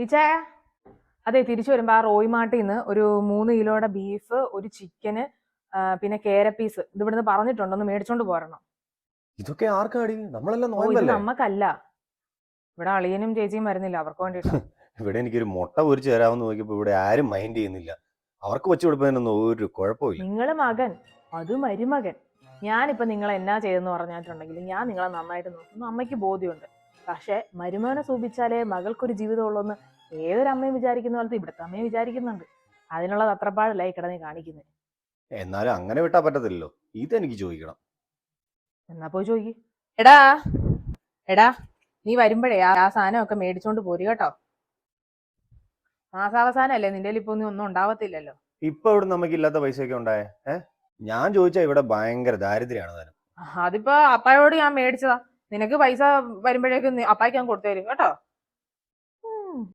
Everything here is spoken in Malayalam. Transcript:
ടീച്ചേ, അതെ തിരിച്ചു വരുമ്പോ ആ റോയ് മാർട്ടിൽ നിന്ന് ഒരു 3 കിലോയുടെ ബീഫ്, ഒരു ചിക്കന്, പിന്നെ കേര പീസ് ഇത് ഇവിടുന്ന് പറഞ്ഞിട്ടുണ്ട്, ഒന്ന് മേടിച്ചോണ്ട് പോരണം. ഇതൊക്കെ ആർക്കാടി? നമ്മളെല്ലാം ഓ, ഇത് നോയമ്പല്ലേ? നമ്മക്കല്ല, ഇവിടെ അളിയനും ചേച്ചിയും വരുന്നില്ല, അവർക്ക് വേണ്ടിട്ടാ. ഇവിടെ എനിക്കൊരു മുട്ട പൊരിച്ച് തരാമെന്ന് നോക്കിയപ്പോ ഇവിടെ ആരും മൈൻഡ് ചെയ്യുന്നില്ല. അവർക്ക് വെച്ച് കൊടുക്കുന്നതിനൊന്നും ഒരു കുഴപ്പമില്ല. നിങ്ങള് മകൻ, അത് മരുമകൻ. ഞാനിപ്പോ നിങ്ങളെ എന്നാ ചെയ്തെന്ന് പറഞ്ഞിട്ടുണ്ടെങ്കിൽ ഞാൻ നിങ്ങളെ നന്നായിട്ട് നോക്കുന്നു, അമ്മയ്ക്ക് ബോധ്യമുണ്ട്. പക്ഷെ മരുമകനെ സൂപിച്ചാലേ മകൾക്കൊരു ജീവിതം ഉള്ളൂന്ന് ഏതൊരമ്മയും വിചാരിക്കുന്ന പോലത്തെ ഇവിടുത്തെ അമ്മയും വിചാരിക്കുന്നുണ്ട്. അതിനുള്ള തത്രപ്പാടിലായി കിടന്ന് കാണിക്കുന്നത്. എന്നാലും അങ്ങനെ വിട്ടാ പറ്റത്തില്ലല്ലോ, ഇതെനിക്ക് ചോദിക്കണം. എന്നാ പോയി ചോദിക്ക്. എടാ എടാ, നീ വരുമ്പോഴേ ആ സാധനമൊക്കെ മേടിച്ചോണ്ട് പോര് കേട്ടോ. മാസാവസാനം അല്ലേ, നിന്റെ ഇപ്പൊ ഒന്നും ഉണ്ടാവത്തില്ലല്ലോ. ഇപ്പൊ ഇവിടെ നമുക്കില്ലാത്ത പൈസയൊക്കെ ഉണ്ടായേ? ഞാൻ ചോദിച്ചാ ഇവിടെ ഭയങ്കര ദാരിദ്ര്യാണ് താനും. അതിപ്പോ അപ്പായോട് ഞാൻ മേടിച്ചതാ. നിനക്ക് പൈസ വരുമ്പോഴേക്കും അപ്പായ്ക്ക് ഞാൻ കൊടുത്തു തരും കേട്ടോ.